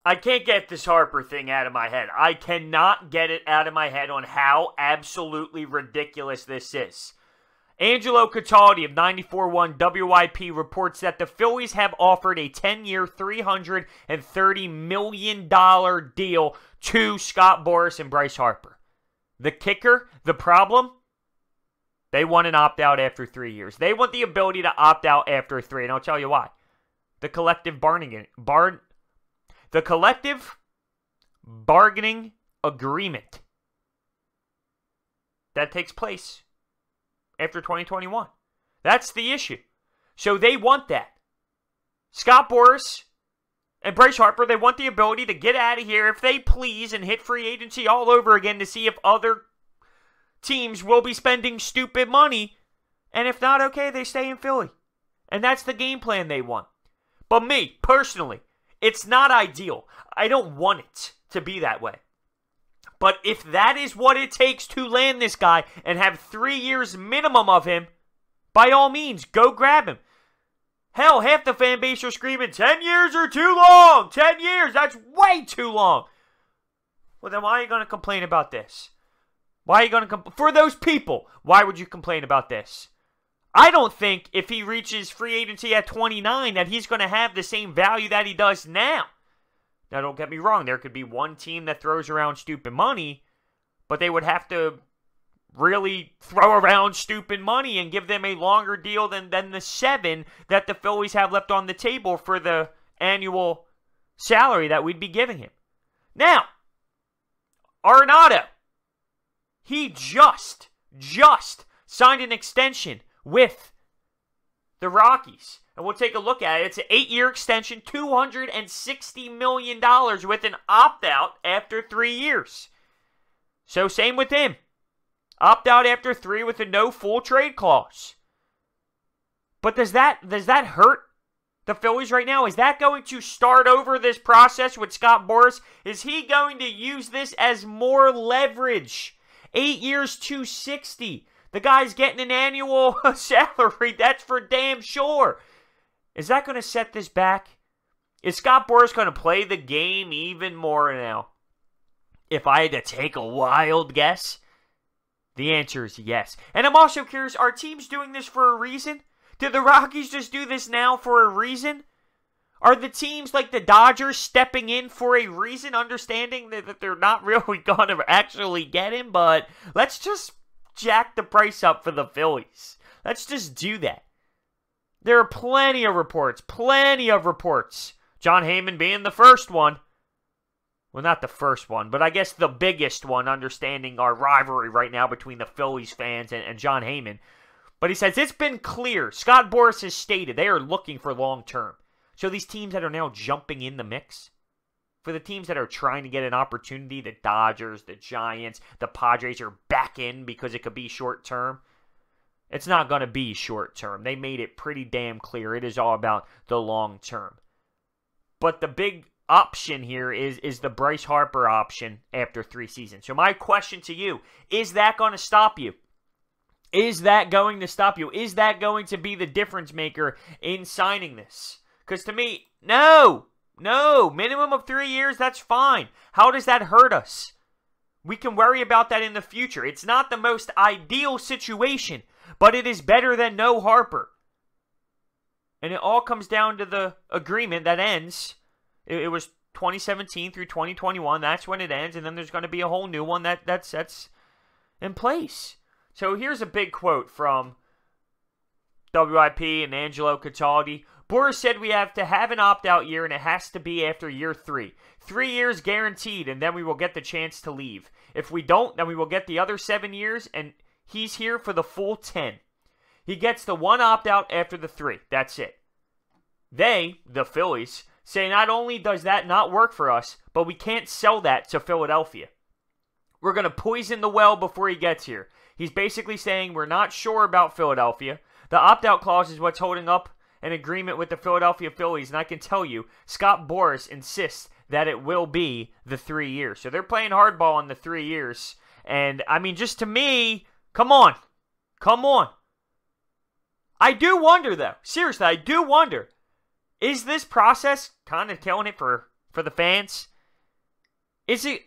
I can't get this Harper thing out of my head. I cannot get it out of my head on how absolutely ridiculous this is. Angelo Cataldi of 94.1 WIP reports that the Phillies have offered a 10-year, $330 million deal to Scott Boras and Bryce Harper. The kicker, the problem, they want an opt-out after 3 years. They want the ability to opt out after 3, and I'll tell you why. The collective bargaining agreement that takes place after 2021. That's the issue. So they want that. Scott Boras and Bryce Harper, they want the ability to get out of here if they please and hit free agency all over again to see if other teams will be spending stupid money. And if not, okay, they stay in Philly. And that's the game plan they want. But me, personally, it's not ideal. I don't want it to be that way. But if that is what it takes to land this guy and have 3 years minimum of him, by all means, go grab him. Hell, half the fan base are screaming, 10 years are too long! 10 years, that's way too long! Well, then why are you going to complain about this? Why are you going to for those people, why would you complain about this? I don't think if he reaches free agency at 29 that he's going to have the same value that he does now. Now, don't get me wrong. There could be one team that throws around stupid money, but they would have to really throw around stupid money and give them a longer deal than the 7 that the Phillies have left on the table for the annual salary that we'd be giving him. Now, Arenado, he just signed an extension with the Rockies. And we'll take a look at it. It's an 8-year extension, $260 million with an opt-out after 3 years. So same with him. Opt-out after 3 with a no full trade clause. But does that hurt the Phillies right now? Is that going to start over this process with Scott Boras? Is he going to use this as more leverage? 8 years, $260. The guy's getting an annual salary, that's for damn sure. Is that going to set this back? Is Scott Boras going to play the game even more now? If I had to take a wild guess, the answer is yes. And I'm also curious, are teams doing this for a reason? Did the Rockies just do this now for a reason? Are the teams like the Dodgers stepping in for a reason, understanding that they're not really going to actually get him, but let's just jack the price up for the Phillies. Let's just do that. There are plenty of reports. John Heyman being the first one. Well, not the first one, but I guess the biggest one, understanding our rivalry right now between the Phillies fans and John Heyman. But he says it's been clear. Scott Boras has stated they are looking for long-term. So these teams that are now jumping in the mix, for the teams that are trying to get an opportunity, the Dodgers, the Giants, the Padres are back in because it could be short-term. It's not going to be short-term. They made it pretty damn clear. It is all about the long-term. But the big option here is the Bryce Harper option after 3 seasons. So my question to you, is that going to stop you? Is that going to stop you? Is that going to be the difference maker in signing this? Because to me, no. Minimum of 3 years, that's fine. How does that hurt us? We can worry about that in the future. It's not the most ideal situation, but it is better than no Harper. And it all comes down to the agreement that ends. It was 2017 through 2021. That's when it ends, and then there's going to be a whole new one that sets in place. So here's a big quote from WIP and Angelo Cataldi. Boras said we have to have an opt-out year, and it has to be after year 3. 3 years guaranteed, and then we will get the chance to leave. If we don't, then we will get the other 7 years, and he's here for the full 10. He gets the 1 opt-out after the 3. That's it. They, the Phillies, say not only does that not work for us, but we can't sell that to Philadelphia. We're going to poison the well before he gets here. He's basically saying we're not sure about Philadelphia. The opt-out clause is what's holding up an agreement with the Philadelphia Phillies, and I can tell you, Scott Boras insists that it will be the 3 years. So they're playing hardball on the 3 years. And, I mean, just to me, come on. I do wonder, though. Seriously, I do wonder. Is this process kind of killing it for for the fans? Is it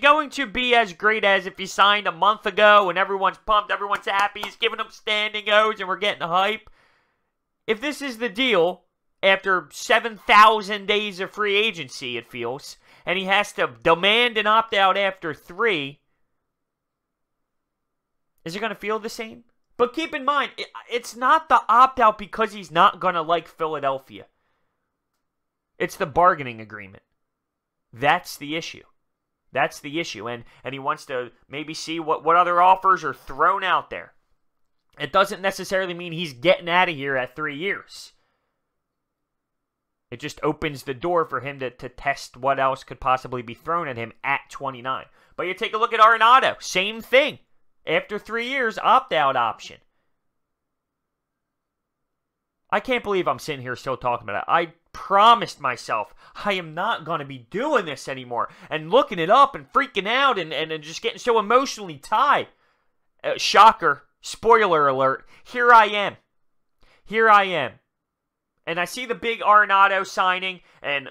going to be as great as if he signed a month ago and everyone's pumped, everyone's happy, he's giving them standing O's and we're getting hype? If this is the deal, after 7,000 days of free agency, it feels, and he has to demand an opt-out after 3, is it going to feel the same? But keep in mind, it's not the opt-out because he's not going to like Philadelphia. It's the bargaining agreement. That's the issue. That's the issue. And he wants to maybe see what other offers are thrown out there. It doesn't necessarily mean he's getting out of here at 3 years. It just opens the door for him to test what else could possibly be thrown at him at 29. But you take a look at Arenado. Same thing. After 3 years, opt-out option. I can't believe I'm sitting here still talking about it. I promised myself I am not going to be doing this anymore. And looking it up and freaking out and just getting so emotionally tied. Shocker. Spoiler alert. Here I am. Here I am. And I see the big Arenado signing, and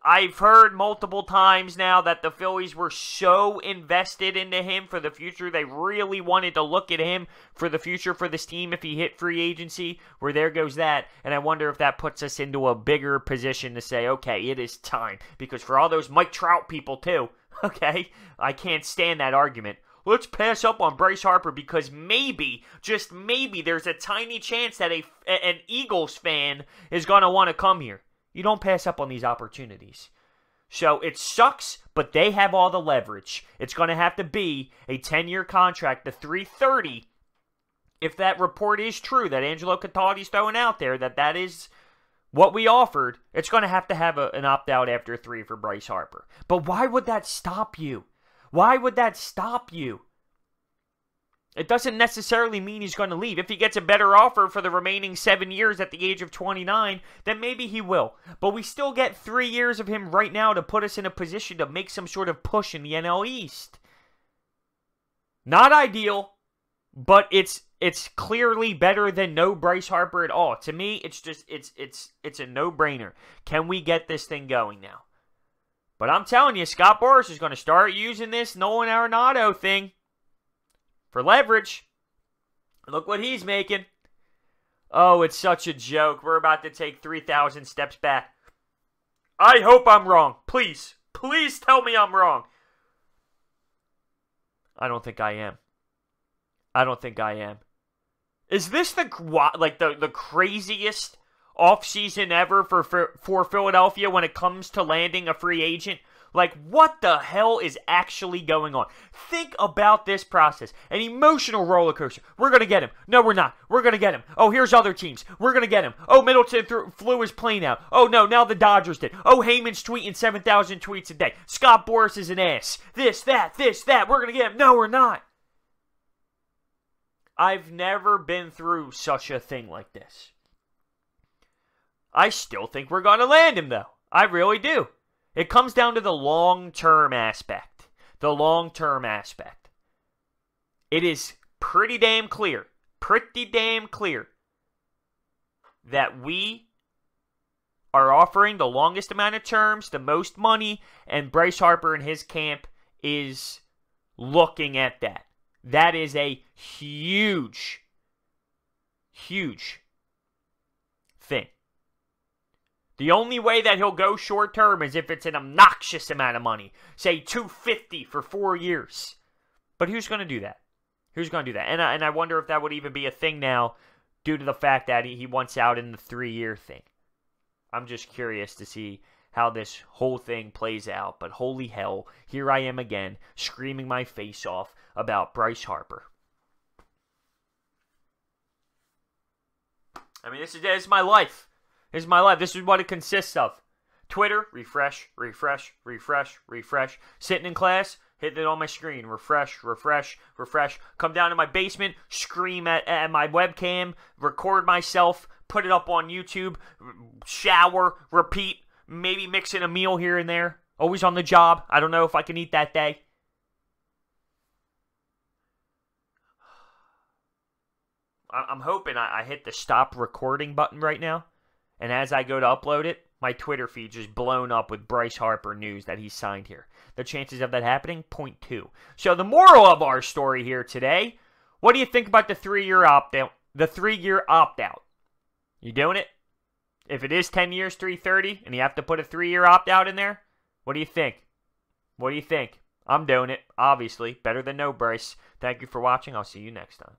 I've heard multiple times now that the Phillies were so invested into him for the future. They really wanted to look at him for the future for this team if he hit free agency, where there goes that. And I wonder if that puts us into a bigger position to say, okay, it is time. Because for all those Mike Trout people too, okay, I can't stand that argument. Let's pass up on Bryce Harper because maybe, just maybe, there's a tiny chance that an Eagles fan is going to want to come here. You don't pass up on these opportunities. So it sucks, but they have all the leverage. It's going to have to be a 10-year contract, the $330. If that report is true, that Angelo Cataldi's throwing out there, that is what we offered, it's going to have an opt-out after 3 for Bryce Harper. But why would that stop you? Why would that stop you? It doesn't necessarily mean he's going to leave. If he gets a better offer for the remaining 7 years at the age of 29, then maybe he will. But we still get 3 years of him right now to put us in a position to make some sort of push in the NL East. Not ideal, but it's clearly better than no Bryce Harper at all. To me, it's a no-brainer. Can we get this thing going now? But I'm telling you, Scott Boras is going to start using this Nolan Arenado thing for leverage. Look what he's making. Oh, it's such a joke. We're about to take 3,000 steps back. I hope I'm wrong. Please. Please tell me I'm wrong. I don't think I am. I don't think I am. Is this the craziest offseason ever for Philadelphia when it comes to landing a free agent? Like, what the hell is actually going on? Think about this process. An emotional roller coaster. We're going to get him. No, we're not. We're going to get him. Oh, here's other teams. We're going to get him. Oh, Middleton flew his plane out. Oh, no, now the Dodgers did. Oh, Heyman's tweeting 7,000 tweets a day. Scott Boras is an ass. This, that. We're going to get him. No, we're not. I've never been through such a thing like this. I still think we're going to land him, though. I really do. It comes down to the long-term aspect. The long-term aspect. It is pretty damn clear that we are offering the longest amount of terms, the most money, and Bryce Harper and his camp is looking at that. That is a huge thing. The only way that he'll go short term is if it's an obnoxious amount of money. Say $250 for 4 years. But who's going to do that? Who's going to do that? And I wonder if that would even be a thing now due to the fact that he wants out in the 3-year thing. I'm just curious to see how this whole thing plays out. But holy hell, here I am again, screaming my face off about Bryce Harper. I mean, this is my life. This is my life. This is what it consists of. Twitter, refresh. Sitting in class, hitting it on my screen. Refresh. Come down to my basement, scream at my webcam, record myself, put it up on YouTube, shower, repeat, maybe mix in a meal here and there. Always on the job. I don't know if I can eat that day. I'm hoping I hit the stop recording button right now. And as I go to upload it, my Twitter feed just blown up with Bryce Harper news that he's signed here. The chances of that happening, 0.2. So the moral of our story here today, what do you think about the 3-year opt-out? The 3-year opt-out. You doing it? If it is 10 years, 330, and you have to put a 3-year opt-out in there, what do you think? What do you think? I'm doing it, obviously. Better than no, Bryce. Thank you for watching. I'll see you next time.